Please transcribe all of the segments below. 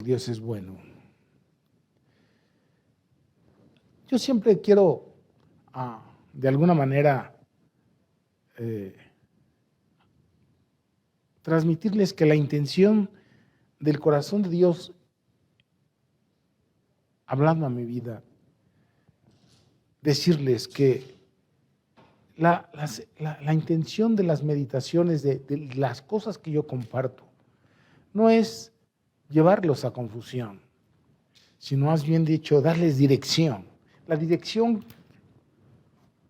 Dios es bueno. Yo siempre quiero, de alguna manera, transmitirles que la intención del corazón de Dios, hablando a mi vida, decirles que la intención de las meditaciones, de las cosas que yo comparto, no es llevarlos a confusión, sino más bien dicho, darles dirección. La dirección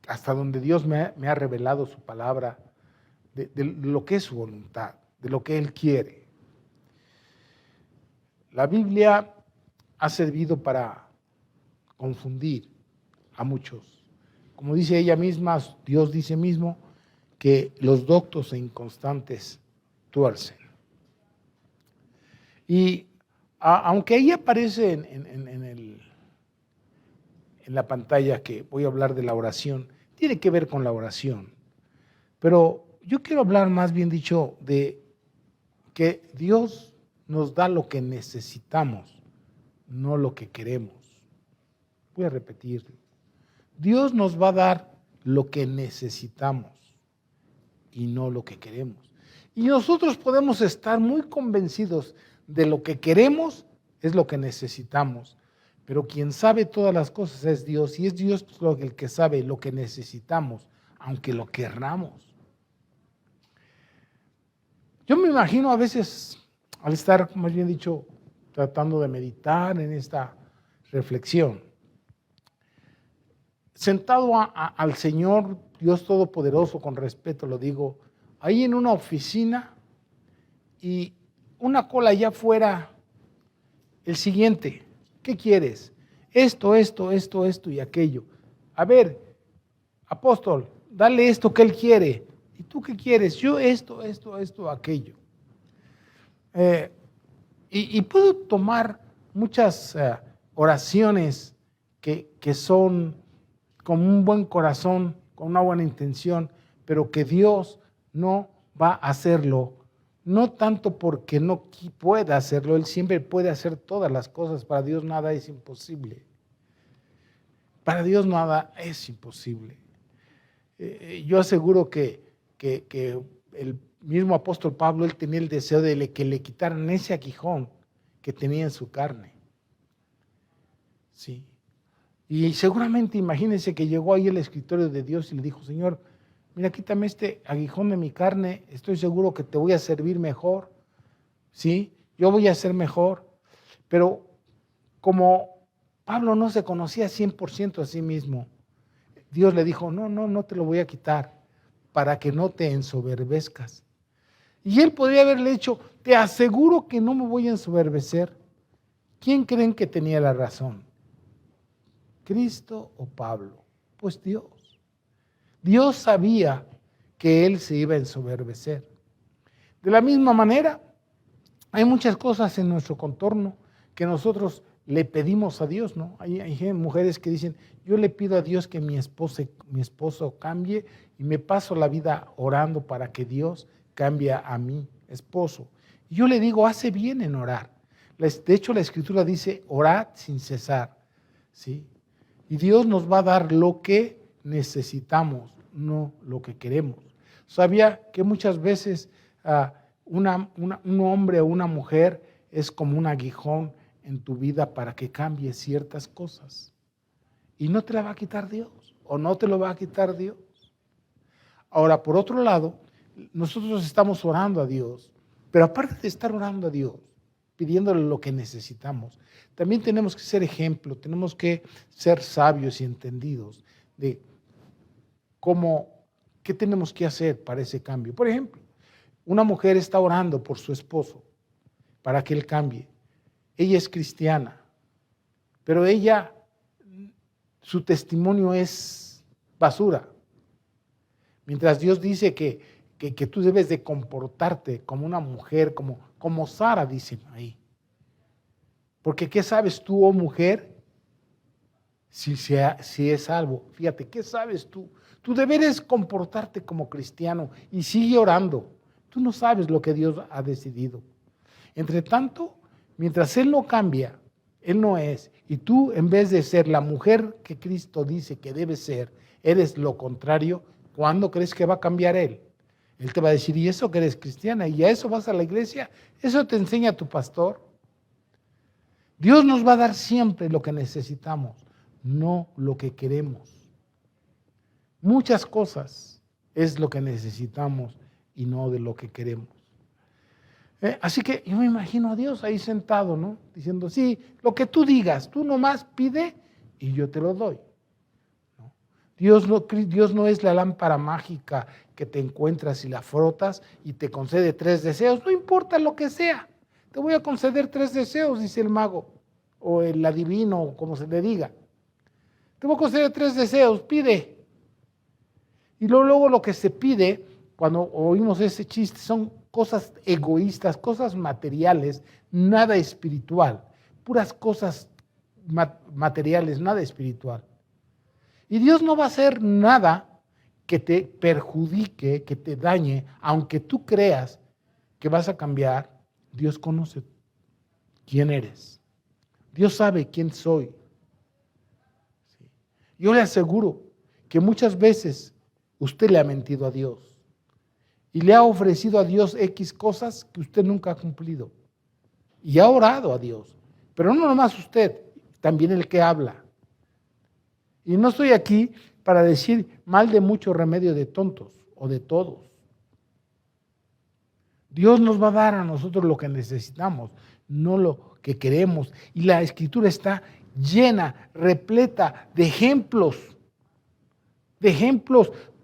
hasta donde Dios me ha revelado su palabra, de lo que es su voluntad, de lo que Él quiere. La Biblia ha servido para confundir a muchos. Como dice ella misma, Dios dice mismo que los doctos e inconstantes tuercen. Y aunque ahí aparece en la pantalla que voy a hablar de la oración, tiene que ver con la oración. Pero yo quiero hablar más bien dicho de que Dios nos da lo que necesitamos, no lo que queremos. Voy a repetirlo. Dios nos va a dar lo que necesitamos y no lo que queremos. Y nosotros podemos estar muy convencidos de lo que queremos es lo que necesitamos. Pero quien sabe todas las cosas es Dios, y es Dios el que sabe lo que necesitamos, aunque lo querramos. Yo me imagino a veces, al estar, más bien dicho, tratando de meditar en esta reflexión, sentado al Señor, Dios Todopoderoso, con respeto lo digo, ahí en una oficina y una cola allá afuera, el siguiente, ¿qué quieres? Esto y aquello. A ver, apóstol, dale esto que él quiere. ¿Y tú qué quieres? Yo esto, aquello. Y puedo tomar muchas oraciones que son con un buen corazón, con una buena intención, pero que Dios no va a hacerlo. No tanto porque no pueda hacerlo, Él siempre puede hacer todas las cosas. Para Dios nada es imposible. Para Dios nada es imposible. Yo aseguro que el mismo apóstol Pablo, él tenía el deseo de que le quitaran ese aguijón que tenía en su carne. Sí. Y seguramente imagínense que llegó ahí el escritorio de Dios y le dijo, Señor, mira, quítame este aguijón de mi carne, estoy seguro que te voy a servir mejor, ¿sí? Yo voy a ser mejor. Pero como Pablo no se conocía 100% a sí mismo, Dios le dijo, no te lo voy a quitar para que no te ensoberbezcas. Y él podría haberle dicho, te aseguro que no me voy a ensoberbecer. ¿Quién creen que tenía la razón? ¿Cristo o Pablo? Pues Dios. Dios sabía que él se iba a ensoberbecer. De la misma manera, hay muchas cosas en nuestro contorno que nosotros le pedimos a Dios, ¿no? Hay mujeres que dicen, yo le pido a Dios que mi esposo cambie y me paso la vida orando para que Dios cambie a mi esposo. Y yo le digo, hace bien en orar. De hecho, la Escritura dice, orad sin cesar, ¿sí? Y Dios nos va a dar lo que necesitamos, no lo que queremos. Sabía que muchas veces un hombre o una mujer es como un aguijón en tu vida para que cambie ciertas cosas. Y no te la va a quitar Dios, o no te lo va a quitar Dios. Ahora, por otro lado, nosotros estamos orando a Dios, pero aparte de estar orando a Dios, pidiéndole lo que necesitamos, también tenemos que ser ejemplo, tenemos que ser sabios y entendidos de qué tenemos que hacer para ese cambio. Por ejemplo, una mujer está orando por su esposo para que él cambie. Ella es cristiana, pero su testimonio es basura. Mientras Dios dice que tú debes de comportarte como una mujer, como Sara, dice ahí. Porque ¿qué sabes tú, oh mujer, si es salvo? Fíjate, ¿qué sabes tú? Tú deberes comportarte como cristiano y sigue orando. Tú no sabes lo que Dios ha decidido. Entre tanto, Mientras Él no cambia, Él no es, y tú en vez de ser la mujer que Cristo dice que debe ser, eres lo contrario, ¿cuándo crees que va a cambiar Él? Él te va a decir, ¿y eso que eres cristiana? ¿Y a eso vas a la iglesia? ¿Eso te enseña tu pastor? Dios nos va a dar siempre lo que necesitamos, no lo que queremos. Muchas cosas es lo que necesitamos y no de lo que queremos. Así que yo me imagino a Dios ahí sentado, ¿no? Diciendo, sí, lo que tú digas, tú nomás pide y yo te lo doy. ¿No? Dios no es la lámpara mágica que te encuentras y la frotas y te concede 3 deseos, no importa lo que sea. Te voy a conceder 3 deseos, dice el mago, o el adivino, o como se le diga. Te voy a conceder 3 deseos, pide. Y luego lo que se pide, cuando oímos ese chiste, son cosas egoístas, cosas materiales, nada espiritual, puras cosas materiales, nada espiritual. Y Dios no va a hacer nada que te perjudique, que te dañe, aunque tú creas que vas a cambiar. Dios conoce quién eres. Dios sabe quién soy. Yo le aseguro que muchas veces usted le ha mentido a Dios y le ha ofrecido a Dios X cosas que usted nunca ha cumplido. Y ha orado a Dios. Pero no nomás usted, también el que habla. Y no estoy aquí para decir mal de mucho remedio de tontos o de todos. Dios nos va a dar a nosotros lo que necesitamos, no lo que queremos. Y la Escritura está llena, repleta de ejemplos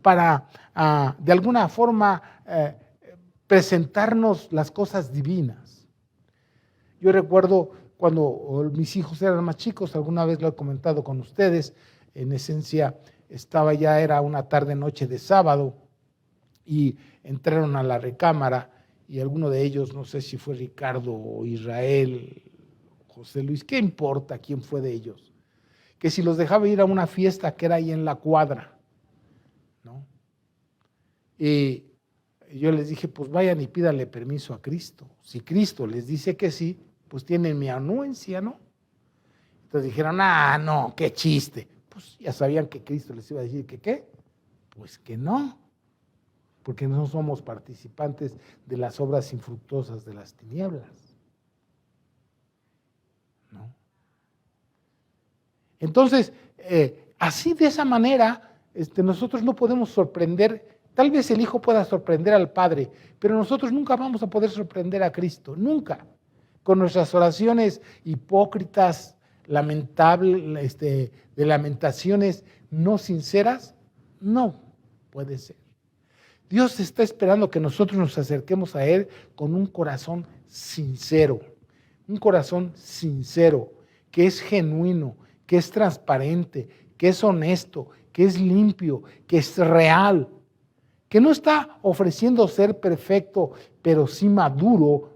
para, de alguna forma, presentarnos las cosas divinas. Yo recuerdo cuando mis hijos eran más chicos, alguna vez lo he comentado con ustedes, en esencia era una tarde-noche de sábado y entraron a la recámara y alguno de ellos, no sé si fue Ricardo o Israel, José Luis, ¿qué importa quién fue de ellos? Que si los dejaba ir a una fiesta que era ahí en la cuadra, ¿no? Y yo les dije, pues vayan y pídanle permiso a Cristo. Si Cristo les dice que sí, pues tienen mi anuencia, ¿no? Entonces dijeron, no, qué chiste. Pues ya sabían que Cristo les iba a decir que qué. Pues que no, porque no somos participantes de las obras infructuosas de las tinieblas, ¿no? Entonces, así de esa manera, nosotros no podemos sorprender. Tal vez el Hijo pueda sorprender al Padre, pero nosotros nunca vamos a poder sorprender a Cristo, nunca. Con nuestras oraciones hipócritas, lamentables, de lamentaciones no sinceras, no puede ser. Dios está esperando que nosotros nos acerquemos a Él con un corazón sincero, que es genuino, que es transparente, que es honesto, que es limpio, que es real, que no está ofreciendo ser perfecto, pero sí maduro,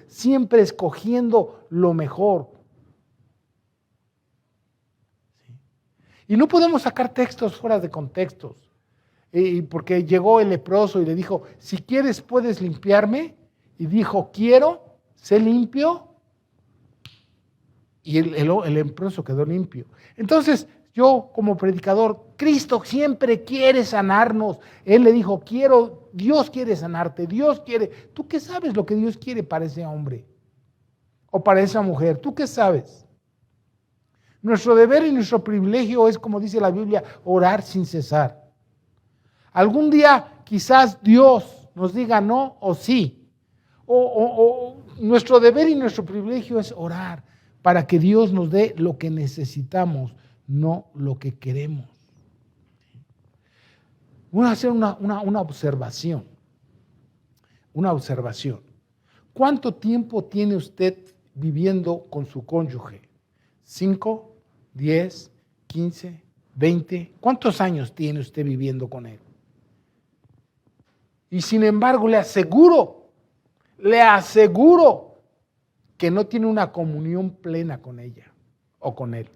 siempre escogiendo lo mejor. ¿Sí? Y no podemos sacar textos fuera de contextos, porque llegó el leproso y le dijo, si quieres puedes limpiarme, y dijo, quiero, sé limpio, y el leproso quedó limpio. Entonces, yo como predicador, Cristo siempre quiere sanarnos. Él le dijo, Dios quiere sanarte, Dios quiere. ¿Tú qué sabes lo que Dios quiere para ese hombre? O para esa mujer, ¿tú qué sabes? Nuestro deber y nuestro privilegio es, como dice la Biblia, orar sin cesar. Algún día quizás Dios nos diga no o sí. O nuestro deber y nuestro privilegio es orar para que Dios nos dé lo que necesitamos, no lo que queremos. Voy a hacer una observación. ¿Cuánto tiempo tiene usted viviendo con su cónyuge? ¿5, 10, 15, 20? ¿Cuántos años tiene usted viviendo con él? Y sin embargo, le aseguro que no tiene una comunión plena con ella o con él.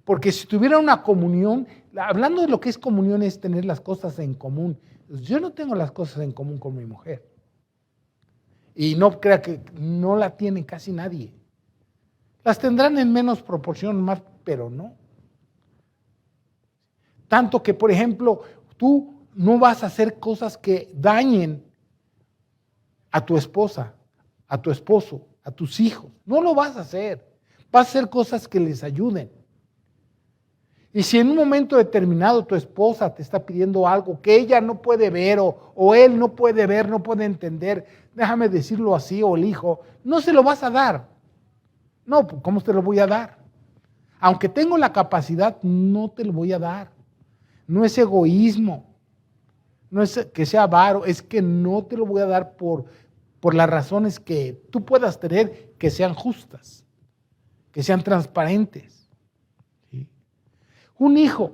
Porque si tuviera una comunión, hablando de lo que es comunión, es tener las cosas en común. Yo no tengo las cosas en común con mi mujer. Y no crea que no la tiene casi nadie. Las tendrán en menos proporción, más, pero no. Tanto que, por ejemplo, tú no vas a hacer cosas que dañen a tu esposa, a tu esposo, a tus hijos. No lo vas a hacer. Vas a hacer cosas que les ayuden. Y si en un momento determinado tu esposa te está pidiendo algo que ella no puede ver o él no puede ver, no puede entender, déjame decirlo así, o el hijo, no se lo vas a dar. No, ¿cómo te lo voy a dar? Aunque tengo la capacidad, no te lo voy a dar. No es egoísmo, no es que sea avaro, es que no te lo voy a dar por las razones que tú puedas tener, que sean justas, que sean transparentes. ¿Sí? Un hijo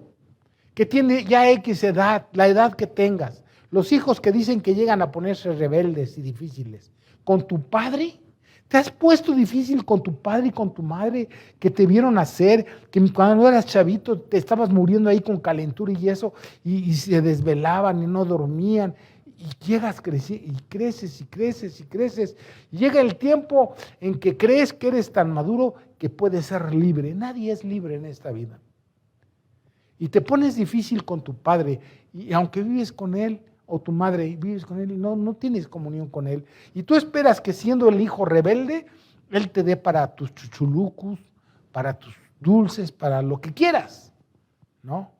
que tiene ya X edad, la edad que tengas, los hijos que dicen que llegan a ponerse rebeldes y difíciles, con tu padre, ¿te has puesto difícil con tu padre y con tu madre que te vieron nacer, que cuando eras chavito te estabas muriendo ahí con calentura y eso, y se desvelaban y no dormían, y llegas y creces y creces y creces, y llega el tiempo en que crees que eres tan maduro que puedes ser libre? Nadie es libre en esta vida. Y te pones difícil con tu padre, y aunque vives con él, o tu madre vives con él, no tienes comunión con él. Y tú esperas que siendo el hijo rebelde, él te dé para tus chuchulucos, para tus dulces, para lo que quieras, ¿no?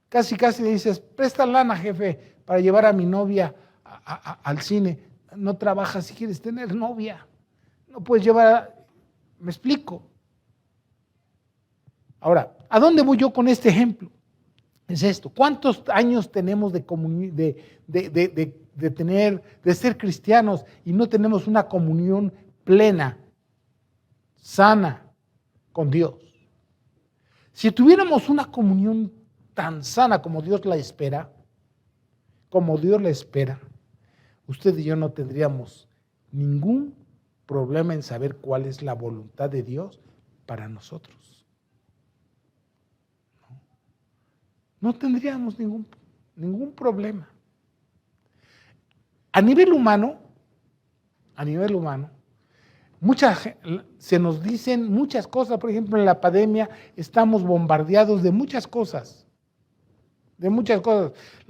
Casi le dices, presta lana, jefe, para llevar a mi novia al cine. No trabajas si quieres tener novia. No puedes me explico. Ahora, ¿a dónde voy yo con este ejemplo? Es esto. ¿Cuántos años tenemos de ser cristianos y no tenemos una comunión plena, sana con Dios? Si tuviéramos una comunión tan sana como Dios la espera, usted y yo no tendríamos ningún problema en saber cuál es la voluntad de Dios para nosotros. No tendríamos ningún problema. A nivel humano, se nos dicen muchas cosas. Por ejemplo, en la pandemia estamos bombardeados de muchas cosas. La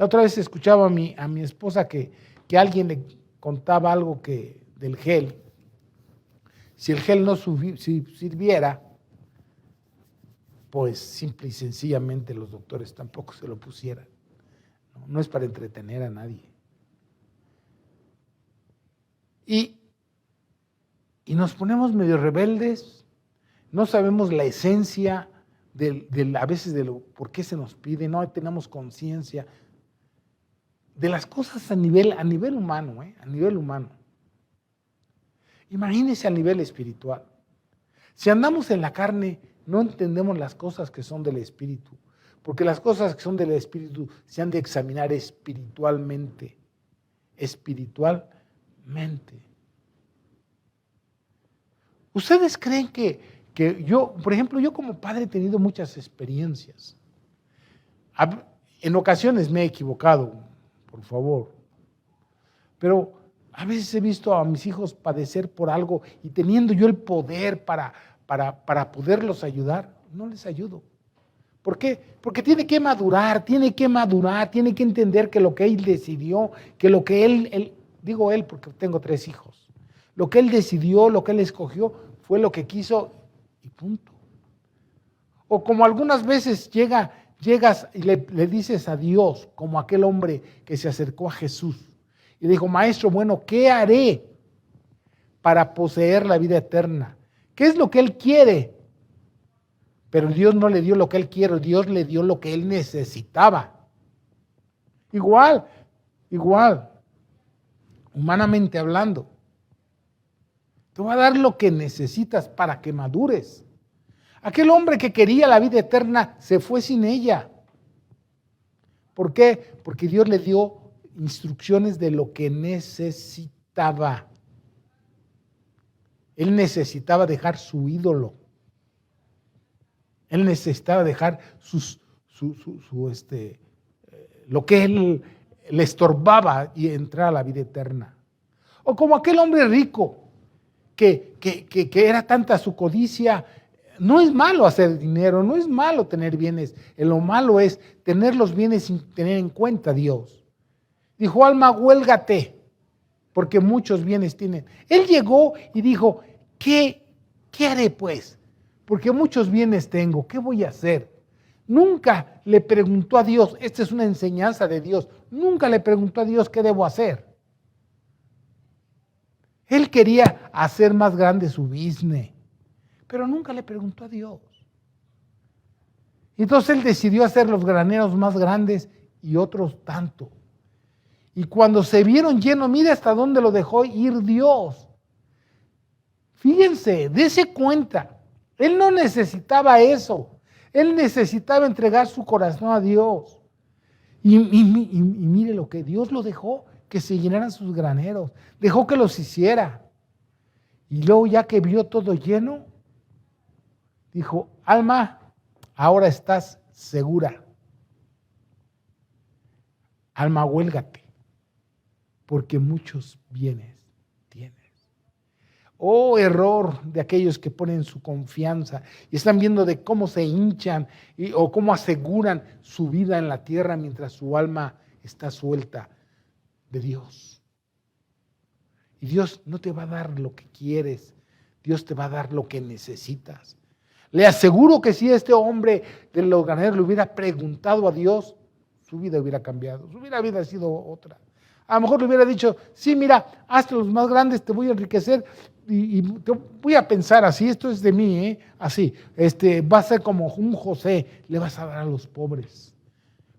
otra vez escuchaba a mi esposa que alguien le contaba algo del gel. Si el gel no sirviera, pues simple y sencillamente los doctores tampoco se lo pusieran. No es para entretener a nadie. Y nos ponemos medio rebeldes, no sabemos la esencia a veces de por qué se nos pide, no tenemos conciencia de las cosas a nivel humano, a nivel humano. Imagínense a nivel espiritual. Si andamos en la carne, no entendemos las cosas que son del Espíritu, porque las cosas que son del Espíritu se han de examinar espiritualmente. ¿Ustedes creen que yo, por ejemplo, yo como padre he tenido muchas experiencias? En ocasiones me he equivocado, por favor, pero a veces he visto a mis hijos padecer por algo y teniendo yo el poder para poderlos ayudar, no les ayudo. ¿Por qué? Porque tiene que madurar, tiene que entender que lo que él decidió, que lo que digo él porque tengo 3 hijos, lo que él decidió, lo que él escogió, fue lo que quiso y punto. O como algunas veces llegas y le dices a Dios, como aquel hombre que se acercó a Jesús y dijo, Maestro, bueno, ¿qué haré para poseer la vida eterna? ¿Qué es lo que él quiere? Pero Dios no le dio lo que él quiere, Dios le dio lo que él necesitaba. Igual, humanamente hablando. Te va a dar lo que necesitas para que madures. Aquel hombre que quería la vida eterna se fue sin ella. ¿Por qué? Porque Dios le dio instrucciones de lo que necesitaba. Él necesitaba dejar su ídolo. Él necesitaba dejar lo que él le estorbaba y entrar a la vida eterna. O como aquel hombre rico que era tanta su codicia. No es malo hacer dinero, no es malo tener bienes. Lo malo es tener los bienes sin tener en cuenta a Dios. Dijo, alma, huélgate, porque muchos bienes tienen. Él llegó y dijo, ¿qué haré pues? Porque muchos bienes tengo, ¿qué voy a hacer? Nunca le preguntó a Dios, esta es una enseñanza de Dios, nunca le preguntó a Dios qué debo hacer. Él quería hacer más grande su business, pero nunca le preguntó a Dios. Entonces él decidió hacer los graneros más grandes y otros tanto. Y cuando se vieron llenos, mira hasta dónde lo dejó ir Dios. Fíjense, dése cuenta, él no necesitaba eso. Él necesitaba entregar su corazón a Dios. Y mire lo que Dios lo dejó, que se llenaran sus graneros. Dejó que los hiciera. Y luego ya que vio todo lleno, dijo, alma, ahora estás segura. Alma, huélgate, porque muchos bienes tienes. Oh, error de aquellos que ponen su confianza y están viendo de cómo se hinchan o cómo aseguran su vida en la tierra mientras su alma está suelta de Dios. Y Dios no te va a dar lo que quieres, Dios te va a dar lo que necesitas. Le aseguro que si este hombre de los graneros le hubiera preguntado a Dios, su vida hubiera cambiado, su vida hubiera sido otra. A lo mejor le hubiera dicho, sí, mira, hazte los más grandes, te voy a enriquecer y te voy a pensar así, esto es de mí, así, va a ser como un José, le vas a dar a los pobres.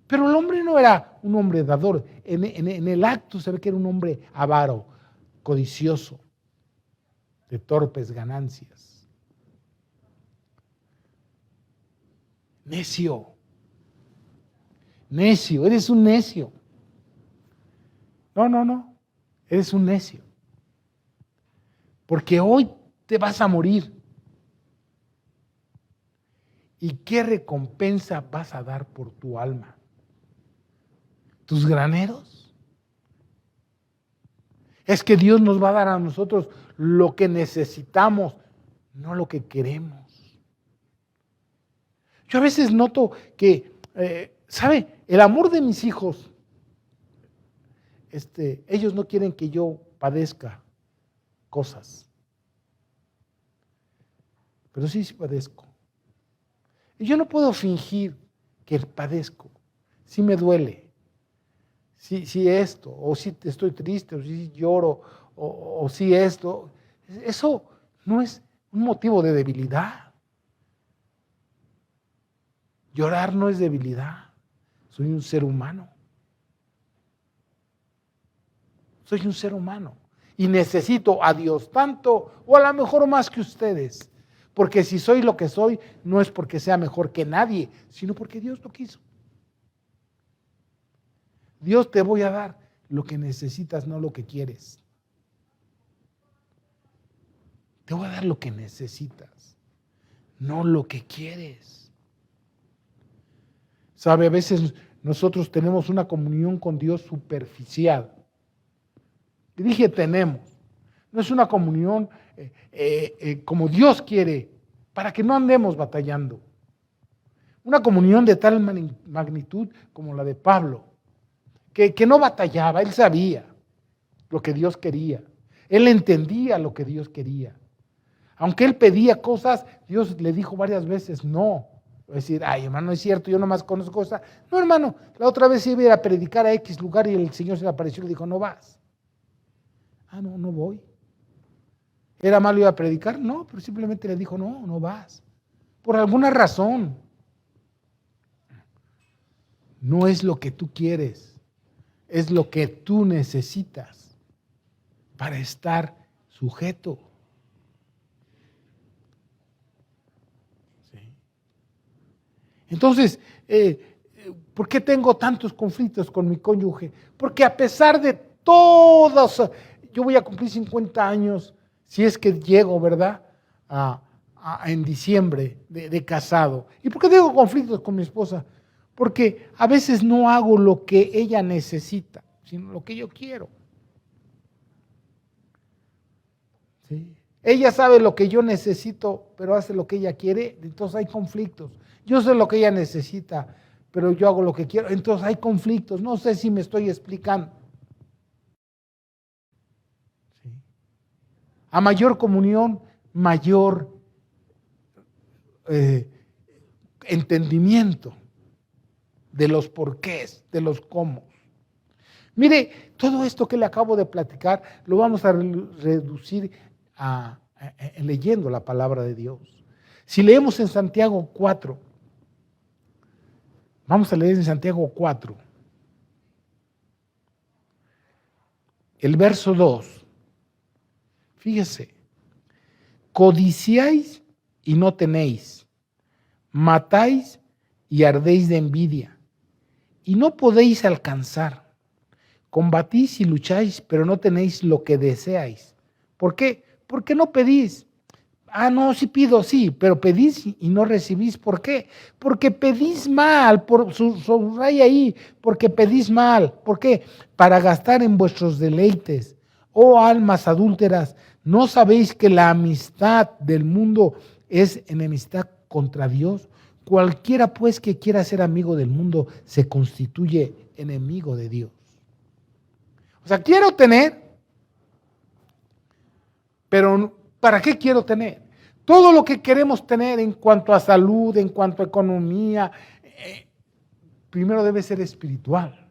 Pero el hombre no era un hombre dador, en el acto se ve que era un hombre avaro, codicioso, de torpes ganancias. Necio, eres un necio. No, eres un necio. Porque hoy te vas a morir. ¿Y qué recompensa vas a dar por tu alma? ¿Tus graneros? Es que Dios nos va a dar a nosotros lo que necesitamos, no lo que queremos. Yo a veces noto que, ¿sabe? El amor de mis hijos, ellos no quieren que yo padezca cosas. Pero sí padezco. Y yo no puedo fingir que padezco. Sí me duele. Sí esto, o si estoy triste, o si lloro, o si esto. Eso no es un motivo de debilidad. Llorar no es debilidad. Soy un ser humano. Soy un ser humano. Y necesito a Dios tanto, o a lo mejor más que ustedes. Porque si soy lo que soy, no es porque sea mejor que nadie, sino porque Dios lo quiso. Dios, te voy a dar lo que necesitas, no lo que quieres. Te voy a dar lo que necesitas, no lo que quieres. Sabe, a veces nosotros tenemos una comunión con Dios superficial. Y dije tenemos. No es una comunión como Dios quiere, para que no andemos batallando. Una comunión de tal magnitud como la de Pablo, que no batallaba, él sabía lo que Dios quería. Él entendía lo que Dios quería. Aunque él pedía cosas, Dios le dijo varias veces no. Es decir, ay, hermano, es cierto, yo nomás conozco cosas. No, hermano, la otra vez iba a ir a predicar a X lugar y el Señor se le apareció y le dijo, no vas. Ah, no voy. ¿Era malo ir a predicar? No, pero simplemente le dijo, no vas. Por alguna razón. No es lo que tú quieres, es lo que tú necesitas para estar sujeto. ¿Sí? Entonces, ¿por qué tengo tantos conflictos con mi cónyuge? Porque a pesar de todos, yo voy a cumplir 50 años, si es que llego, ¿verdad? En diciembre de casado. ¿Y por qué tengo conflictos con mi esposa? Porque a veces no hago lo que ella necesita, sino lo que yo quiero. ¿sí? Ella sabe lo que yo necesito, pero hace lo que ella quiere, entonces hay conflictos. Yo sé lo que ella necesita, pero yo hago lo que quiero, entonces hay conflictos. No sé si me estoy explicando. ¿Sí? A mayor comunión, mayor entendimiento de los porqués, de los cómo. Mire, todo esto que le acabo de platicar lo vamos a reducir leyendo la palabra de Dios. Si leemos en Santiago 4, vamos a leer en Santiago 4, el verso 2. Fíjese, codiciáis y no tenéis, matáis y ardéis de envidia, y no podéis alcanzar. Combatís y lucháis, pero no tenéis lo que deseáis. ¿Por qué? Porque no pedís. No, sí pido, sí, pero pedís y no recibís. ¿Por qué? Porque pedís mal, subraya ahí, porque pedís mal. ¿Por qué? Para gastar en vuestros deleites. Oh almas adúlteras, ¿no sabéis que la amistad del mundo es enemistad contra Dios? Cualquiera pues que quiera ser amigo del mundo se constituye enemigo de Dios. O sea, quiero tener, pero ¿para qué quiero tener? Todo lo que queremos tener en cuanto a salud, en cuanto a economía, primero debe ser espiritual.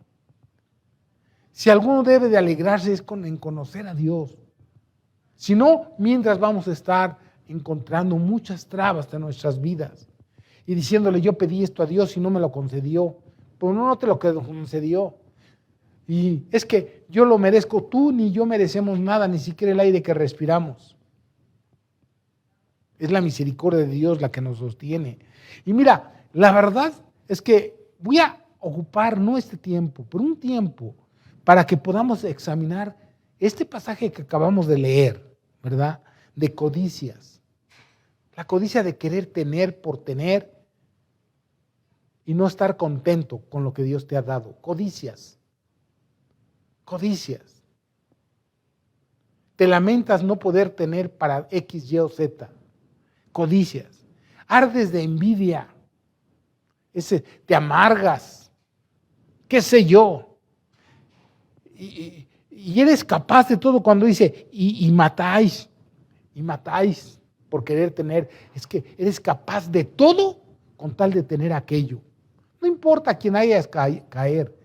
Si alguno debe de alegrarse es en conocer a Dios. Si no, mientras vamos a estar encontrando muchas trabas en nuestras vidas y diciéndole yo pedí esto a Dios y no me lo concedió. Pues no te lo concedió. Y es que yo lo merezco, tú ni yo merecemos nada, ni siquiera el aire que respiramos. Es la misericordia de Dios la que nos sostiene. Y mira, la verdad es que voy a ocupar no este tiempo, pero un tiempo para que podamos examinar este pasaje que acabamos de leer, ¿verdad? De codicias. La codicia de querer tener por tener y no estar contento con lo que Dios te ha dado. Codicias. Codicias. Te lamentas no poder tener para X, Y o Z. Codicias. Ardes de envidia. Te amargas. ¿Qué sé yo? Y eres capaz de todo cuando dice, y matáis. Y matáis por querer tener. Es que eres capaz de todo con tal de tener aquello. No importa a quién hayas caer.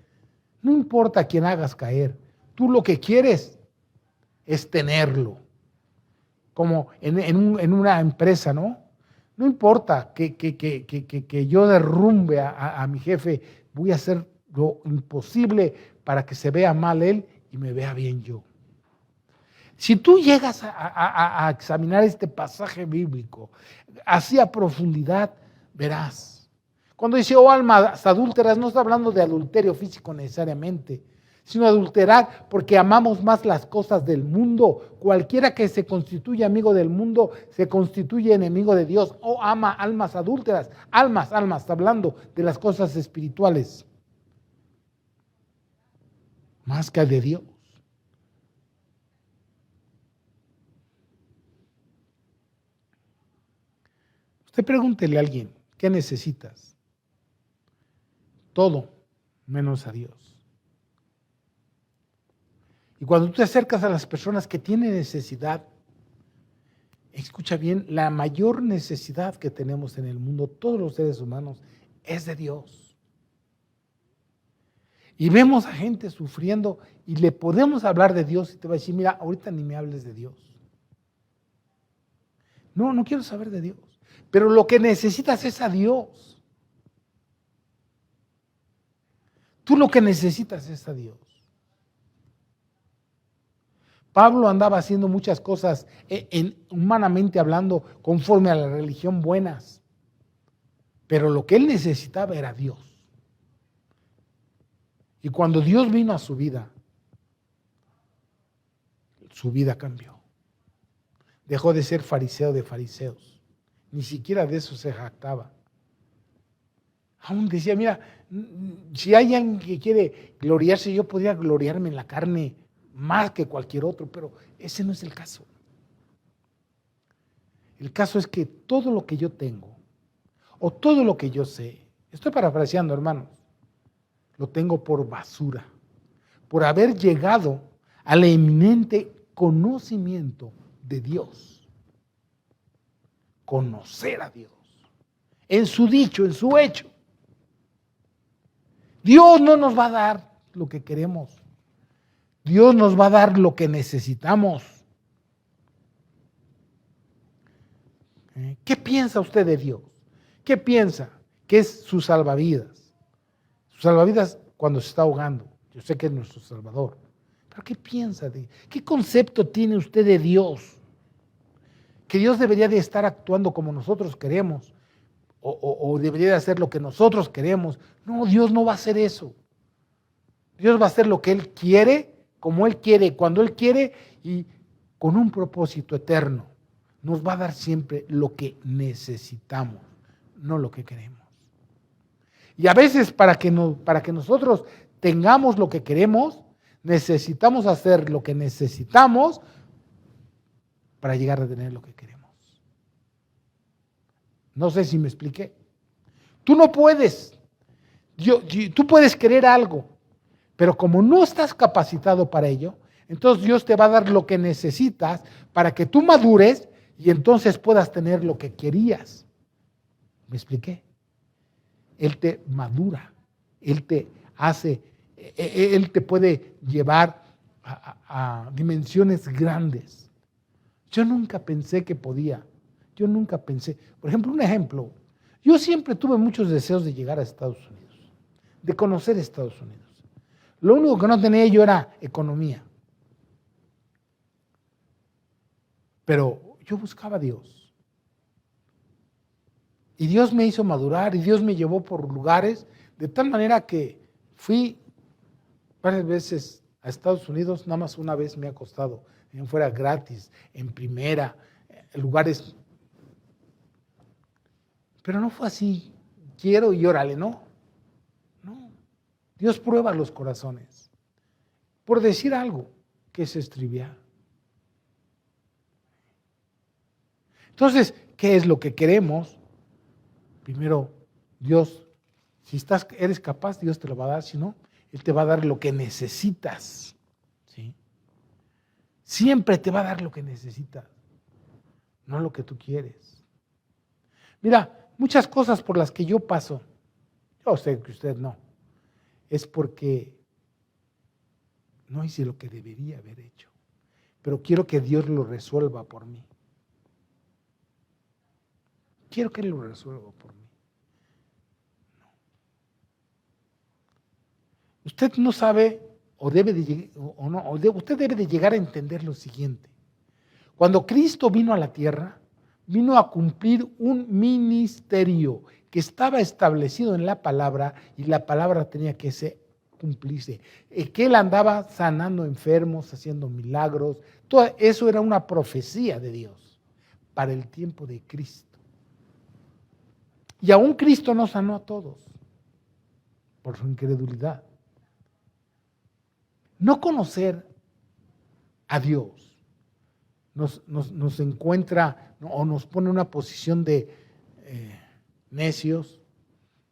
No importa a quién hagas caer, tú lo que quieres es tenerlo. Como en una empresa, ¿no? No importa que yo derrumbe a mi jefe, voy a hacer lo imposible para que se vea mal él y me vea bien yo. Si tú llegas a examinar este pasaje bíblico así a profundidad, verás. Cuando dice, oh almas adúlteras, no está hablando de adulterio físico necesariamente, sino adulterar porque amamos más las cosas del mundo. Cualquiera que se constituye amigo del mundo se constituye enemigo de Dios. Oh, ama almas adúlteras, almas, está hablando de las cosas espirituales, más que de Dios. Usted pregúntele a alguien, ¿qué necesitas? Todo menos a Dios. Y cuando tú te acercas a las personas que tienen necesidad, escucha bien, la mayor necesidad que tenemos en el mundo, todos los seres humanos, es de Dios. Y vemos a gente sufriendo y le podemos hablar de Dios y te va a decir, mira, ahorita ni me hables de Dios. No quiero saber de Dios. Pero lo que necesitas es a Dios. Tú lo que necesitas es a Dios. Pablo andaba haciendo muchas cosas, humanamente hablando, conforme a la religión buenas. Pero lo que él necesitaba era Dios. Y cuando Dios vino a su vida cambió. Dejó de ser fariseo de fariseos. Ni siquiera de eso se jactaba. Aún decía, mira, si hay alguien que quiere gloriarse, yo podría gloriarme en la carne más que cualquier otro, pero ese no es el caso. El caso es que todo lo que yo tengo, o todo lo que yo sé, estoy parafraseando, hermanos, lo tengo por basura, por haber llegado al eminente conocimiento de Dios. Conocer a Dios, en su dicho, en su hecho. Dios no nos va a dar lo que queremos. Dios nos va a dar lo que necesitamos. ¿Qué piensa usted de Dios? ¿Qué piensa? ¿Qué es su salvavidas? Su salvavidas cuando se está ahogando. Yo sé que es nuestro Salvador. Pero ¿qué piensa de? ¿Qué concepto tiene usted de Dios? Que Dios debería de estar actuando como nosotros queremos. O debería de hacer lo que nosotros queremos. No, Dios no va a hacer eso. Dios va a hacer lo que Él quiere, como Él quiere, cuando Él quiere y con un propósito eterno. Nos va a dar siempre lo que necesitamos, no lo que queremos. Y a veces para que nosotros tengamos lo que queremos, necesitamos hacer lo que necesitamos para llegar a tener lo que queremos. No sé si me expliqué. Tú no puedes. Tú puedes querer algo, pero como no estás capacitado para ello, entonces Dios te va a dar lo que necesitas para que tú madures y entonces puedas tener lo que querías. ¿Me expliqué? Él te madura, Él te hace, Él te puede llevar a dimensiones grandes. Yo nunca pensé que podía. Yo nunca pensé. Por ejemplo, un ejemplo. Yo siempre tuve muchos deseos de llegar a Estados Unidos, de conocer Estados Unidos. Lo único que no tenía yo era economía. Pero yo buscaba a Dios. Y Dios me hizo madurar y Dios me llevó por lugares de tal manera que fui varias veces a Estados Unidos, nada más una vez me ha costado, fuera gratis, en primera, lugares. Pero no fue así, quiero y órale, no. Dios prueba los corazones. Por decir algo que es trivial. Entonces, ¿qué es lo que queremos? Primero, Dios, si eres capaz, Dios te lo va a dar, si no, Él te va a dar lo que necesitas. ¿Sí? Siempre te va a dar lo que necesitas, no lo que tú quieres. Mira, muchas cosas por las que yo paso, yo sé que usted no, es porque no hice lo que debería haber hecho, pero quiero que Dios lo resuelva por mí. Quiero que Él lo resuelva por mí. No. Usted no sabe usted debe de llegar a entender lo siguiente. Cuando Cristo vino a la tierra, vino a cumplir un ministerio que estaba establecido en la palabra y la palabra tenía que cumplirse. Que Él andaba sanando enfermos, haciendo milagros. Todo eso era una profecía de Dios para el tiempo de Cristo. Y aún Cristo no sanó a todos por su incredulidad. No conocer a Dios nos encuentra o nos pone en una posición de necios,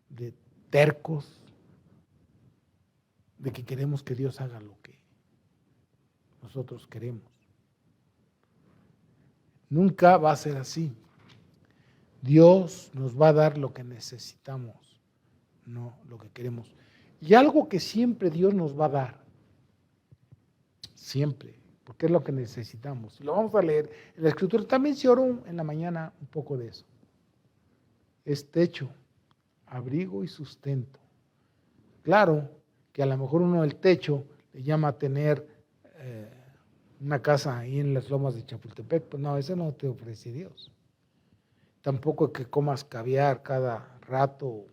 de tercos, de que queremos que Dios haga lo que nosotros queremos. Nunca va a ser así. Dios nos va a dar lo que necesitamos, no lo que queremos. Y algo que siempre Dios nos va a dar, siempre, porque es lo que necesitamos. Lo vamos a leer en la Escritura. También se oró en la mañana un poco de eso. Es techo, abrigo y sustento. Claro que a lo mejor uno el techo le llama tener una casa ahí en las lomas de Chapultepec. Pues no, eso no te ofrece Dios. Tampoco que comas caviar cada rato.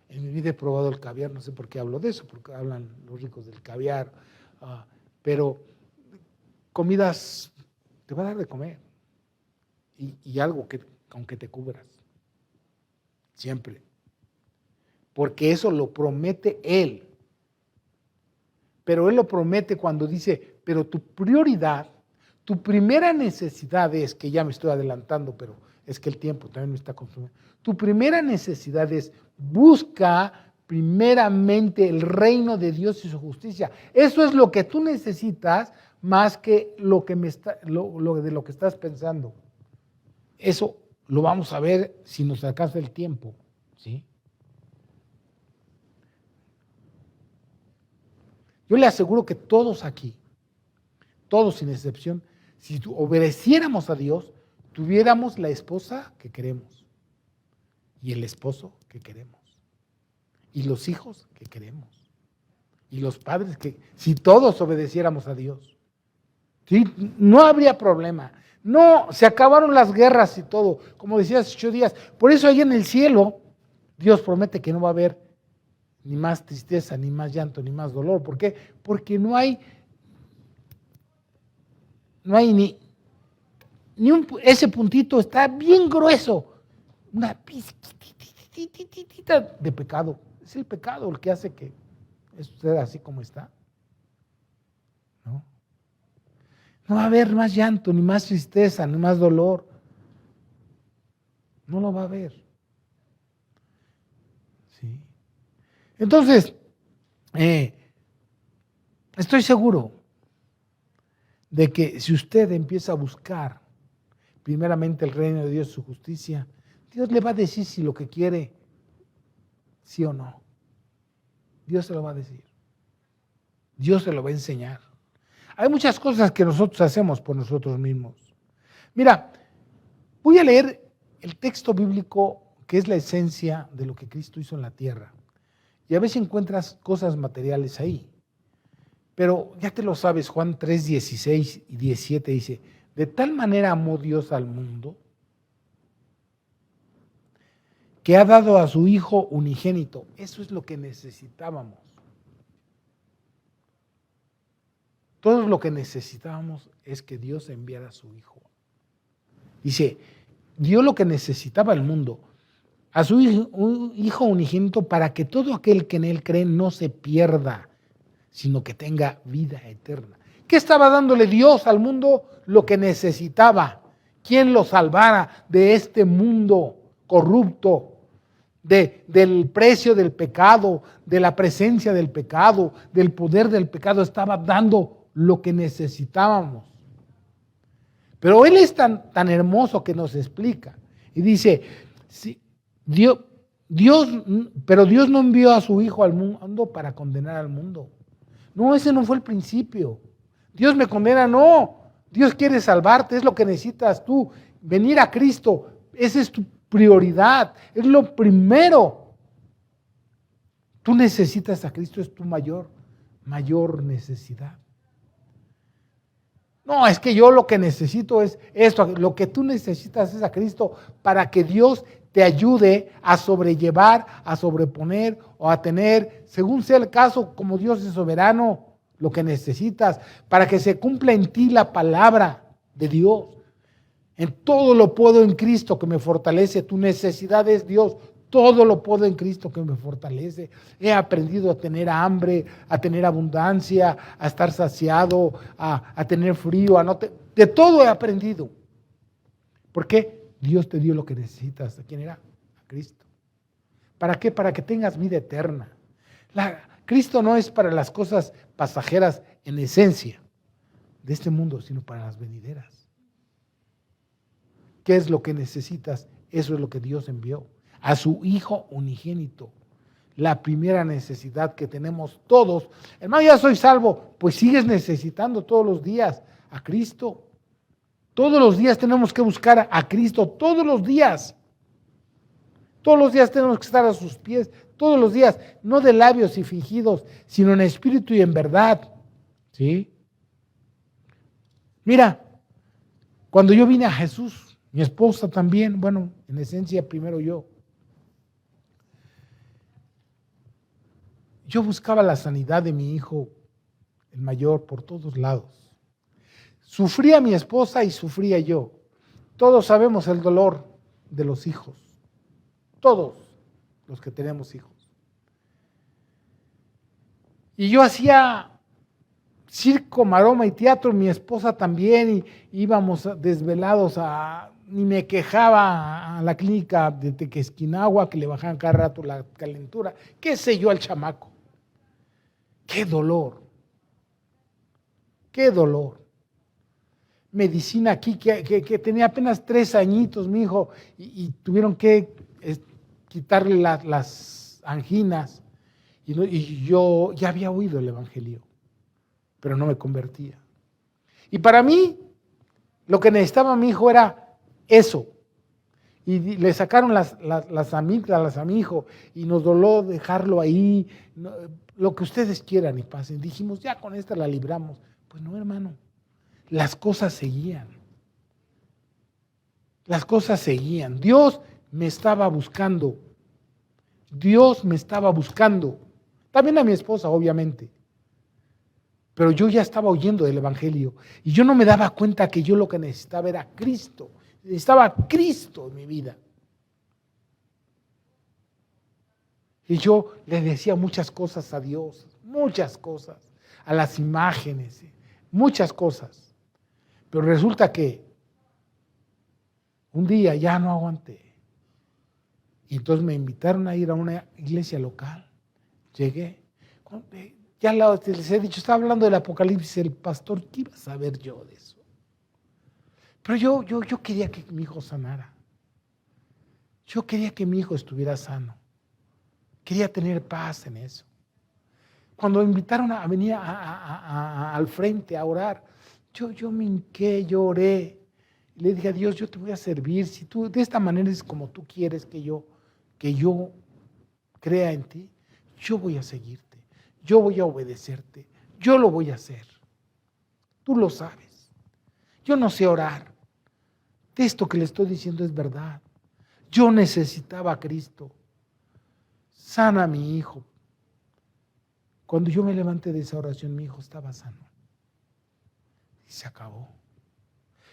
En mi vida he probado el caviar, no sé por qué hablo de eso, porque hablan los ricos del caviar. Pero comidas te va a dar de comer. Y algo que aunque te cubras. Siempre. Porque eso lo promete Él. Pero Él lo promete cuando dice, pero tu prioridad, tu primera necesidad es, que ya me estoy adelantando, pero es que el tiempo también me está consumiendo. Tu primera necesidad es busca primeramente el reino de Dios y su justicia. Eso es lo que tú necesitas más que de lo que estás pensando. Eso lo vamos a ver si nos alcanza el tiempo, ¿sí? Yo le aseguro que todos aquí, todos sin excepción, si obedeciéramos a Dios, tuviéramos la esposa que queremos y el esposo que queremos y los hijos que queremos y los padres que, si todos obedeciéramos a Dios, ¿sí? No habría problema. No, se acabaron las guerras y todo, como decía hace 8 días. Por eso ahí en el cielo, Dios promete que no va a haber ni más tristeza, ni más llanto, ni más dolor. ¿Por qué? Porque no hay ni ese puntito está bien grueso, una pizquitita de pecado. Es el pecado el que hace que eso sea así como está. ¿No? No va a haber más llanto, ni más tristeza, ni más dolor. No lo va a haber. ¿Sí? Entonces, estoy seguro de que si usted empieza a buscar primeramente el reino de Dios y su justicia, Dios le va a decir si lo que quiere, sí o no. Dios se lo va a decir. Dios se lo va a enseñar. Hay muchas cosas que nosotros hacemos por nosotros mismos. Mira, voy a leer el texto bíblico que es la esencia de lo que Cristo hizo en la tierra. Y a veces encuentras cosas materiales ahí. Pero ya te lo sabes, Juan 3, 16 y 17 dice, de tal manera amó Dios al mundo que ha dado a su Hijo unigénito. Eso es lo que necesitábamos. Todo lo que necesitábamos es que Dios enviara a su Hijo. Dice, dio lo que necesitaba el mundo, a su Hijo unigénito para que todo aquel que en Él cree no se pierda, sino que tenga vida eterna. ¿Qué estaba dándole Dios al mundo? Lo que necesitaba. ¿Quién lo salvara de este mundo corrupto? Del precio del pecado, de la presencia del pecado, del poder del pecado. Estaba dando lo que necesitábamos. Pero Él es tan hermoso que nos explica. Y dice, sí, pero Dios no envió a su Hijo al mundo para condenar al mundo. No, ese no fue el principio. Dios me condena, no. Dios quiere salvarte, es lo que necesitas tú. Venir a Cristo, esa es tu prioridad, es lo primero. Tú necesitas a Cristo, es tu mayor necesidad. No, es que yo lo que necesito es esto, lo que tú necesitas es a Cristo para que Dios te ayude a sobrellevar, a sobreponer o a tener, según sea el caso, como Dios es soberano, lo que necesitas, para que se cumpla en ti la palabra de Dios. En todo lo puedo en Cristo que me fortalece. Tu necesidad es Dios. Todo lo puedo en Cristo que me fortalece. He aprendido a tener hambre, a tener abundancia, a estar saciado, a tener frío, de todo he aprendido. ¿Por qué? Dios te dio lo que necesitas. ¿A quién era? A Cristo. ¿Para qué? Para que tengas vida eterna. Cristo no es para las cosas pasajeras en esencia de este mundo, sino para las venideras. ¿Qué es lo que necesitas? Eso es lo que Dios envió. A su Hijo unigénito. La primera necesidad que tenemos todos. Hermano, ya soy salvo. Pues sigues necesitando todos los días a Cristo. Todos los días tenemos que buscar a Cristo. Todos los días. Todos los días tenemos que estar a sus pies. Todos los días. No de labios y fingidos, sino en espíritu y en verdad. ¿Sí? Mira, cuando yo vine a Jesús, mi esposa también, bueno, en esencia primero yo buscaba la sanidad de mi hijo, el mayor, por todos lados. Sufría mi esposa y sufría yo. Todos sabemos el dolor de los hijos. Todos los que tenemos hijos. Y yo hacía circo, maroma y teatro, mi esposa también, y íbamos desvelados a ni me quejaba a la clínica de Tequesquinagua que le bajaban cada rato la calentura. ¿Qué sé yo al chamaco? ¡Qué dolor! ¡Qué dolor! Medicina aquí que tenía apenas 3 añitos, mi hijo, y tuvieron que quitarle las anginas. Y yo ya había oído el Evangelio, pero no me convertía. Y para mí, lo que necesitaba mi hijo era eso. Y le sacaron las amígdalas a mi hijo y nos doló dejarlo ahí, lo que ustedes quieran y pasen. Dijimos, ya con esta la libramos. Pues no, hermano, las cosas seguían. Las cosas seguían. Dios me estaba buscando. Dios me estaba buscando. También a mi esposa, obviamente. Pero yo ya estaba oyendo del Evangelio y yo no me daba cuenta que yo lo que necesitaba era Cristo. Necesitaba Cristo en mi vida. Y yo le decía muchas cosas a Dios, muchas cosas, a las imágenes, muchas cosas. Pero resulta que un día ya no aguanté. Y entonces me invitaron a ir a una iglesia local. Llegué. Ya les he dicho, estaba hablando del Apocalipsis, el pastor, ¿qué iba a saber yo de eso? Pero yo quería que mi hijo sanara. Yo quería que mi hijo estuviera sano. Quería tener paz en eso. Cuando me invitaron a venir al frente a orar, yo me hinqué, yo oré. Le dije a Dios, yo te voy a servir. Si tú de esta manera es como tú quieres que yo crea en ti, yo voy a seguirte. Yo voy a obedecerte, yo lo voy a hacer. Tú lo sabes. Yo no sé orar. De esto que le estoy diciendo es verdad. Yo necesitaba a Cristo. Sana a mi hijo. Cuando yo me levanté de esa oración, mi hijo estaba sano. Y se acabó.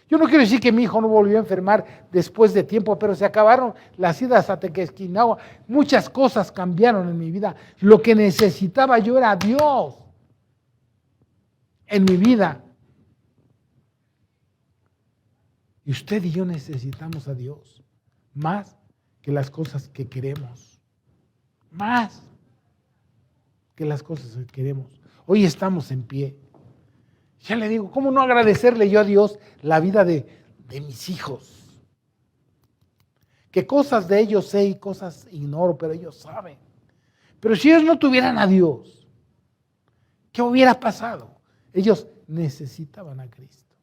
Yo no quiero decir que mi hijo no volvió a enfermar después de tiempo, pero se acabaron las idas a Tequesquinagua. Muchas cosas cambiaron en mi vida. Lo que necesitaba yo era a Dios en mi vida. Y usted y yo necesitamos a Dios más que las cosas que queremos. Más que las cosas que queremos. Hoy estamos en pie. Ya le digo, ¿cómo no agradecerle yo a Dios la vida de mis hijos? Que cosas de ellos sé y cosas ignoro, pero ellos saben. Pero si ellos no tuvieran a Dios, ¿qué hubiera pasado? Ellos necesitaban a Cristo.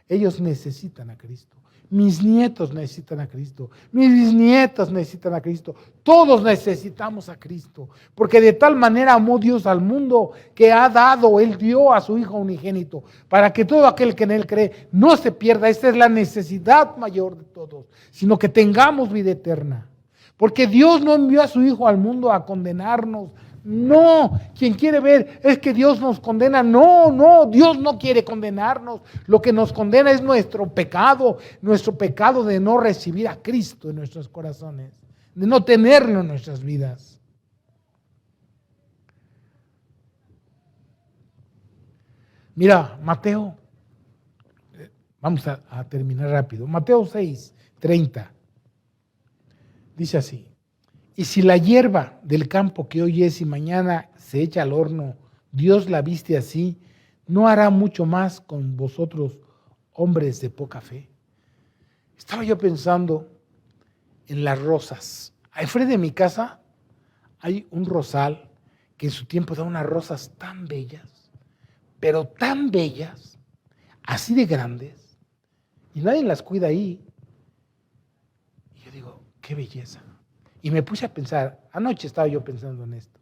Ellos necesitan a Cristo. Mis nietos necesitan a Cristo. Mis bisnietos necesitan a Cristo. Todos necesitamos a Cristo. Porque de tal manera amó Dios al mundo que ha dado, Él dio a su Hijo unigénito, para que todo aquel que en Él cree no se pierda. Esta es la necesidad mayor de todos, sino que tengamos vida eterna. Porque Dios no envió a su Hijo al mundo a condenarnos. No, quien quiere ver es que Dios nos condena. No, Dios no quiere condenarnos. Lo que nos condena es nuestro pecado de no recibir a Cristo en nuestros corazones, de no tenerlo en nuestras vidas. Mira, Mateo, vamos a terminar rápido. Mateo 6:30 dice así: y si la hierba del campo que hoy es y mañana se echa al horno, Dios la viste así, ¿no hará mucho más con vosotros, hombres de poca fe? Estaba yo pensando en las rosas. Al frente de mi casa hay un rosal que en su tiempo da unas rosas tan bellas, pero tan bellas, así de grandes, y nadie las cuida ahí. Y yo digo, qué belleza. Y me puse a pensar, anoche estaba yo pensando en esto.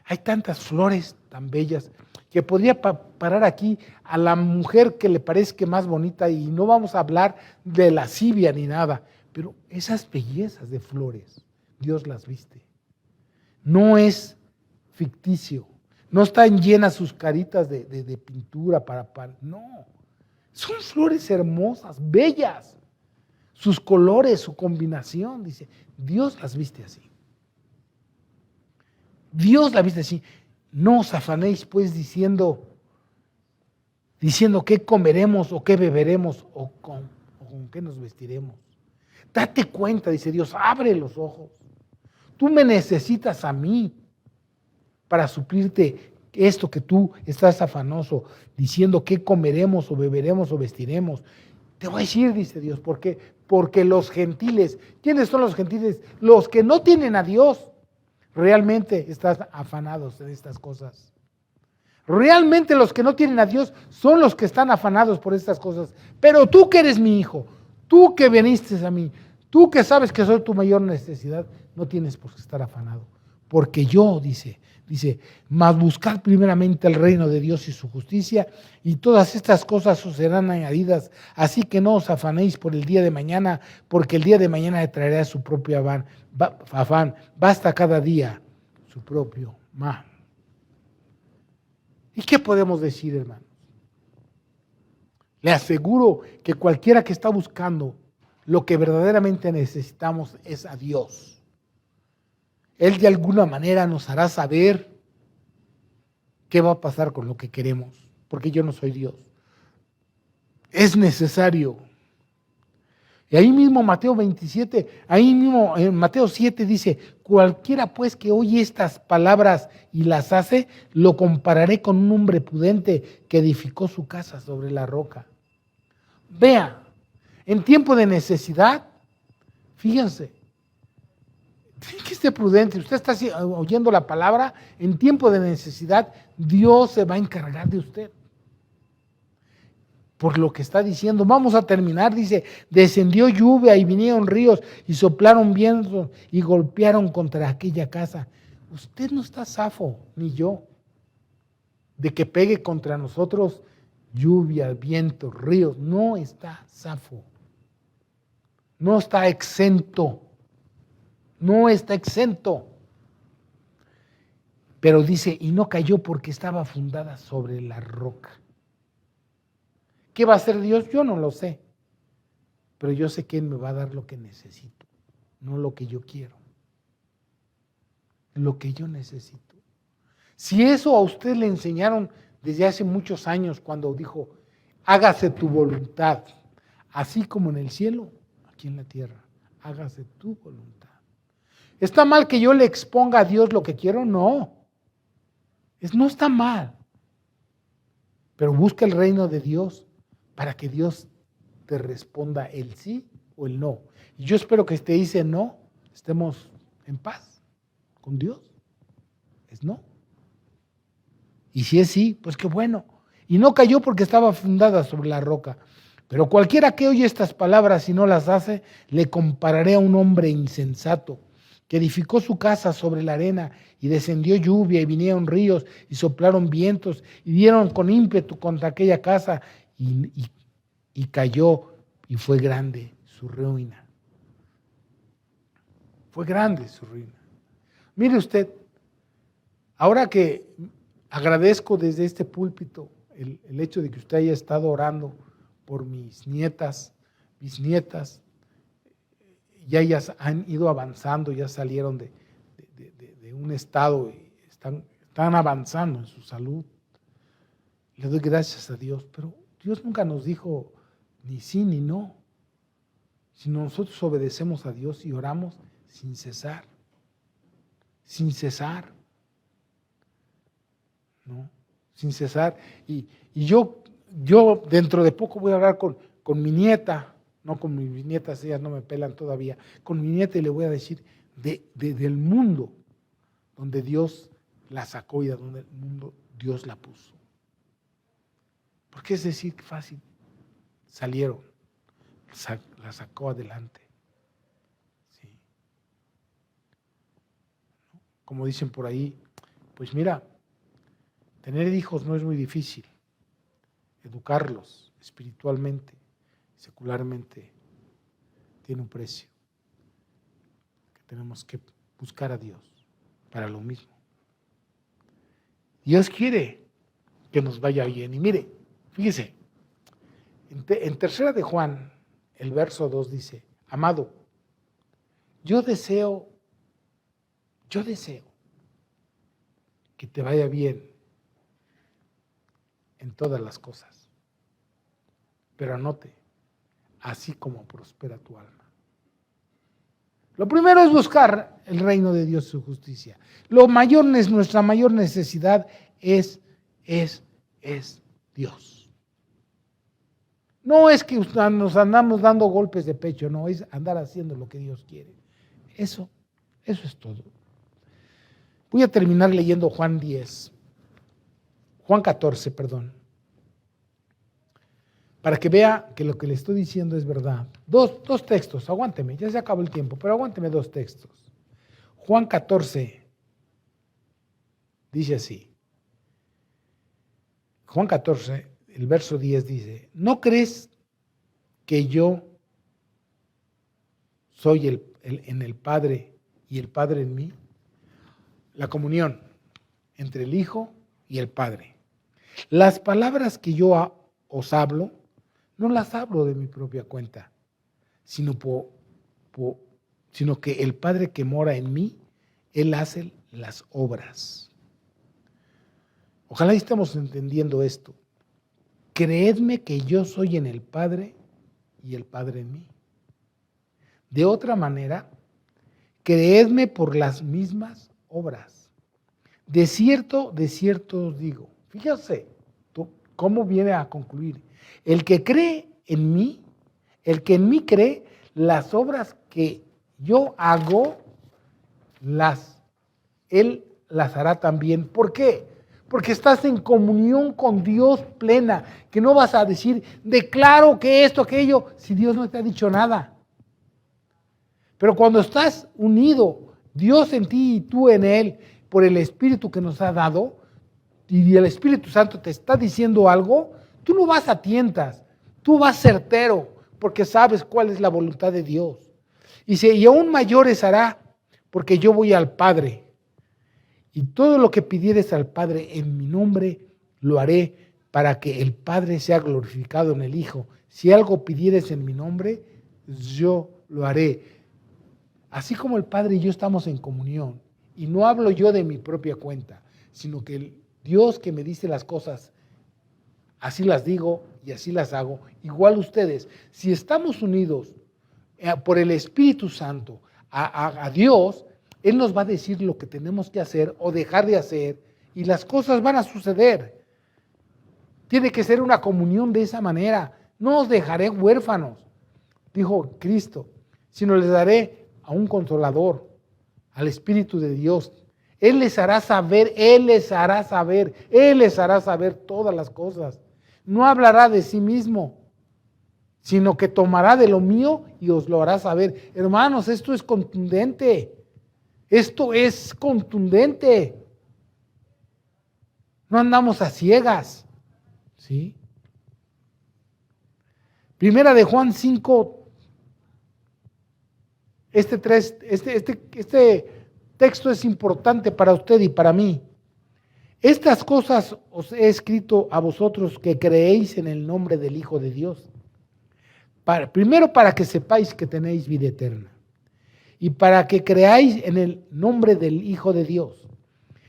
Hay tantas flores tan bellas que podría parar aquí a la mujer que le parezca más bonita, y no vamos a hablar de lascivia ni nada, pero esas bellezas de flores, Dios las viste. No es ficticio, no están llenas sus caritas de pintura no, son flores hermosas, bellas. Sus colores, su combinación, dice, Dios las viste así. Dios las viste así. No os afanéis pues diciendo qué comeremos o qué beberemos o ¿con qué nos vestiremos? Date cuenta, dice Dios, abre los ojos. Tú me necesitas a mí para suplirte esto que tú estás afanoso, diciendo qué comeremos o beberemos o vestiremos. Te voy a decir, dice Dios, ¿por qué? Porque los gentiles, ¿quiénes son los gentiles? Los que no tienen a Dios, realmente están afanados en estas cosas. Realmente los que no tienen a Dios son los que están afanados por estas cosas. Pero tú que eres mi hijo, tú que viniste a mí, tú que sabes que soy tu mayor necesidad, no tienes por qué estar afanado. Porque yo, dice, mas buscad primeramente el reino de Dios y su justicia, y todas estas cosas os serán añadidas. Así que no os afanéis por el día de mañana, porque el día de mañana le traerá su propio afán. Basta cada día su propio mal. ¿Y qué podemos decir, hermanos? Le aseguro que cualquiera que está buscando lo que verdaderamente necesitamos es a Dios. Él de alguna manera nos hará saber qué va a pasar con lo que queremos, porque yo no soy Dios. Es necesario. Y ahí mismo Mateo 27, ahí mismo en Mateo 7 dice, cualquiera pues que oye estas palabras y las hace, lo compararé con un hombre prudente que edificó su casa sobre la roca. Vea, en tiempo de necesidad, fíjense, que esté prudente, usted está oyendo la palabra, en tiempo de necesidad, Dios se va a encargar de usted. Por lo que está diciendo, vamos a terminar, dice, descendió lluvia y vinieron ríos y soplaron vientos y golpearon contra aquella casa. Usted no está zafo, ni yo, de que pegue contra nosotros lluvia, vientos, ríos, no está zafo, no está exento. No está exento. Pero dice, y no cayó porque estaba fundada sobre la roca. ¿Qué va a hacer Dios? Yo no lo sé. Pero yo sé que Él me va a dar lo que necesito, no lo que yo quiero. Lo que yo necesito. Si eso a usted le enseñaron desde hace muchos años cuando dijo, hágase tu voluntad, así como en el cielo, aquí en la tierra, hágase tu voluntad. ¿Está mal que yo le exponga a Dios lo que quiero? No. No está mal. Pero busca el reino de Dios para que Dios te responda el sí o el no. Y yo espero que te dice no, estemos en paz con Dios. Es no. Y si es sí, pues qué bueno. Y no cayó porque estaba fundada sobre la roca. Pero cualquiera que oye estas palabras y no las hace, le compararé a un hombre insensato que edificó su casa sobre la arena, y descendió lluvia, y vinieron ríos, y soplaron vientos, y dieron con ímpetu contra aquella casa, y cayó, y fue grande su ruina. Fue grande su ruina. Mire usted, ahora que agradezco desde este púlpito el hecho de que usted haya estado orando por mis nietas, bisnietas, ya ellas han ido avanzando, ya salieron de un estado y están avanzando en su salud. Le doy gracias a Dios, pero Dios nunca nos dijo ni sí ni no, sino nosotros obedecemos a Dios y oramos sin cesar, ¿no? Sin cesar. Y yo dentro de poco voy a hablar con mi nieta, no con mis nietas, ellas no me pelan todavía, con mi nieta, y le voy a decir del mundo donde Dios la sacó y de donde el mundo Dios la puso. Porque es decir, fácil, salieron, la sacó adelante. Sí. Como dicen por ahí, pues mira, tener hijos no es muy difícil, educarlos espiritualmente, secularmente, tiene un precio, que tenemos que buscar a Dios para lo mismo. Dios quiere que nos vaya bien. Y mire, fíjese, en tercera de Juan, el verso 2 dice, amado, yo deseo que te vaya bien en todas las cosas. Pero anote, así como prospera tu alma. Lo primero es buscar el reino de Dios y su justicia. Nuestra mayor necesidad es Dios. No es que nos andamos dando golpes de pecho, no, es andar haciendo lo que Dios quiere. Eso es todo. Voy a terminar leyendo Juan 14, perdón. Para que vea que lo que le estoy diciendo es verdad. Dos textos, aguánteme, ya se acabó el tiempo, pero aguánteme 2 textos. Juan 14 dice así. Juan 14, el verso 10 dice, ¿no crees que yo soy en el Padre y el Padre en mí? La comunión entre el Hijo y el Padre. Las palabras que yo os hablo, no las hablo de mi propia cuenta, sino que el Padre que mora en mí, Él hace las obras. Ojalá estemos entendiendo esto. Creedme que yo soy en el Padre y el Padre en mí. De otra manera, creedme por las mismas obras. De cierto os digo. Fíjate cómo viene a concluir. El que cree en mí, el que en mí cree, las obras que yo hago, Él las hará también. ¿Por qué? Porque estás en comunión con Dios plena, que no vas a decir, declaro que esto, aquello, si Dios no te ha dicho nada. Pero cuando estás unido, Dios en ti y tú en Él, por el Espíritu que nos ha dado, y el Espíritu Santo te está diciendo algo, tú no vas a tientas, tú vas certero, porque sabes cuál es la voluntad de Dios. Y aún mayores hará, porque yo voy al Padre. Y todo lo que pidieres al Padre en mi nombre, lo haré para que el Padre sea glorificado en el Hijo. Si algo pidieres en mi nombre, yo lo haré. Así como el Padre y yo estamos en comunión, y no hablo yo de mi propia cuenta, sino que el Dios que me dice las cosas, así las digo y así las hago. Igual ustedes, si estamos unidos por el Espíritu Santo a Dios, Él nos va a decir lo que tenemos que hacer o dejar de hacer y las cosas van a suceder. Tiene que ser una comunión de esa manera. No os dejaré huérfanos, dijo Cristo, sino les daré a un consolador, al Espíritu de Dios. Él les hará saber todas las cosas. No hablará de sí mismo, sino que tomará de lo mío y os lo hará saber. Hermanos, esto es contundente. Esto es contundente. No andamos a ciegas. ¿Sí? Primera de Juan 5. Este texto es importante para usted y para mí. Estas cosas os he escrito a vosotros que creéis en el nombre del Hijo de Dios. Primero para que sepáis que tenéis vida eterna. Y para que creáis en el nombre del Hijo de Dios.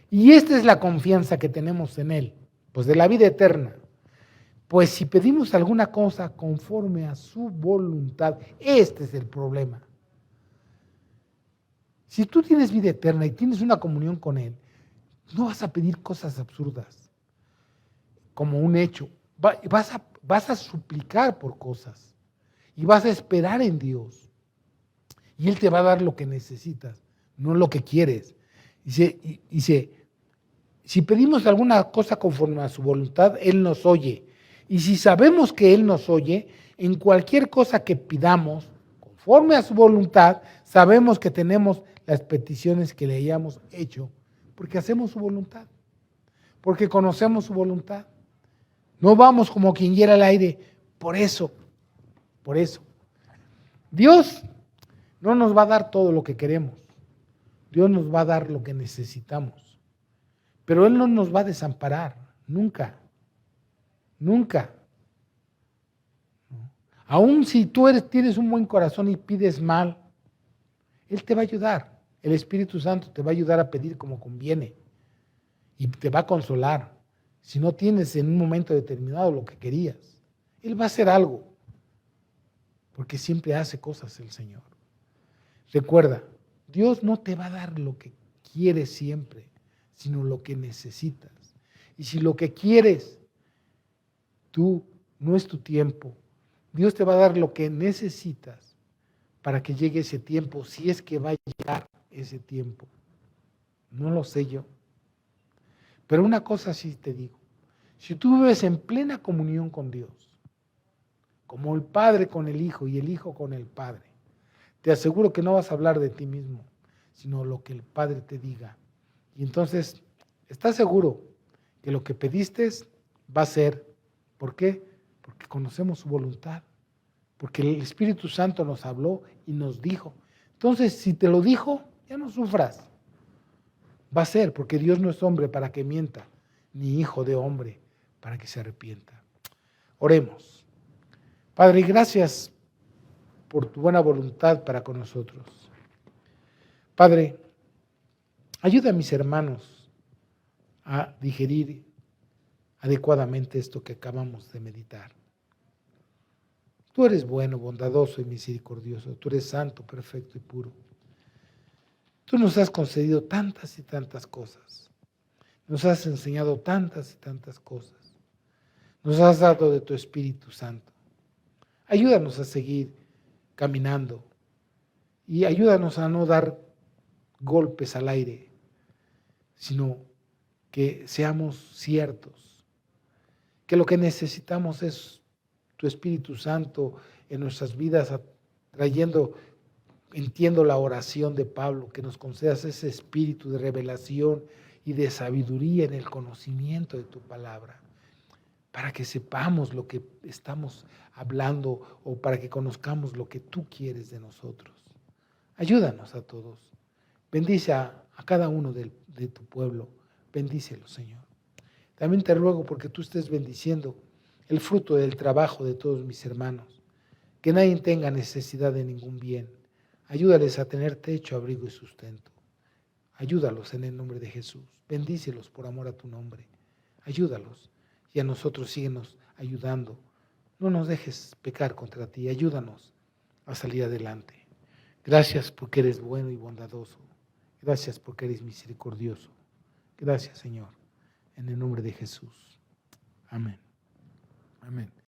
Y esta es la confianza que tenemos en Él, pues de la vida eterna. Pues si pedimos alguna cosa conforme a su voluntad, este es el problema. Si tú tienes vida eterna y tienes una comunión con Él, no vas a pedir cosas absurdas, como un hecho. Vas a suplicar por cosas y vas a esperar en Dios. Y Él te va a dar lo que necesitas, no lo que quieres. Dice, si pedimos alguna cosa conforme a su voluntad, Él nos oye. Y si sabemos que Él nos oye, en cualquier cosa que pidamos, conforme a su voluntad, sabemos que tenemos las peticiones que le hayamos hecho, porque hacemos su voluntad, porque conocemos su voluntad. No vamos como quien hiera al aire, por eso. Dios no nos va a dar todo lo que queremos, Dios nos va a dar lo que necesitamos, pero Él no nos va a desamparar, nunca. Aún si tú tienes un buen corazón y pides mal, Él te va a ayudar. El Espíritu Santo te va a ayudar a pedir como conviene y te va a consolar. Si no tienes en un momento determinado lo que querías, Él va a hacer algo. porque siempre hace cosas el Señor. Recuerda, Dios no te va a dar lo que quieres siempre, sino lo que necesitas. Y si lo que quieres tú no es tu tiempo, Dios te va a dar lo que necesitas para que llegue ese tiempo, si es que va a llegar ese tiempo. No lo sé yo. Pero una cosa sí te digo, si tú vives en plena comunión con Dios, como el Padre con el Hijo y el Hijo con el Padre, te aseguro que no vas a hablar de ti mismo, sino lo que el Padre te diga. Y entonces, ¿estás seguro que lo que pediste va a ser? ¿Por qué? Porque conocemos su voluntad, porque el Espíritu Santo nos habló y nos dijo. Entonces, si te lo dijo, ya no sufras. Va a ser, porque Dios no es hombre para que mienta, ni hijo de hombre para que se arrepienta. Oremos. Padre, gracias por tu buena voluntad para con nosotros. Padre, ayuda a mis hermanos a digerir adecuadamente esto que acabamos de meditar. Tú eres bueno, bondadoso y misericordioso. Tú eres santo, perfecto y puro. Tú nos has concedido tantas y tantas cosas. Nos has enseñado tantas y tantas cosas. Nos has dado de tu Espíritu Santo. Ayúdanos a seguir caminando y ayúdanos a no dar golpes al aire, sino que seamos ciertos, que lo que necesitamos es tu Espíritu Santo en nuestras vidas, trayendo, entiendo la oración de Pablo, que nos concedas ese espíritu de revelación y de sabiduría en el conocimiento de tu palabra, para que sepamos lo que estamos hablando o para que conozcamos lo que tú quieres de nosotros. Ayúdanos a todos. Bendice a cada uno de tu pueblo. Bendícelo, Señor. También te ruego porque tú estés bendiciendo el fruto del trabajo de todos mis hermanos. Que nadie tenga necesidad de ningún bien. Ayúdales a tener techo, abrigo y sustento. Ayúdalos en el nombre de Jesús. Bendícelos por amor a tu nombre. Ayúdalos. Y a nosotros síguenos ayudando. No nos dejes pecar contra ti. Ayúdanos a salir adelante. Gracias porque eres bueno y bondadoso. Gracias porque eres misericordioso. Gracias, Señor. En el nombre de Jesús. Amén. Amén.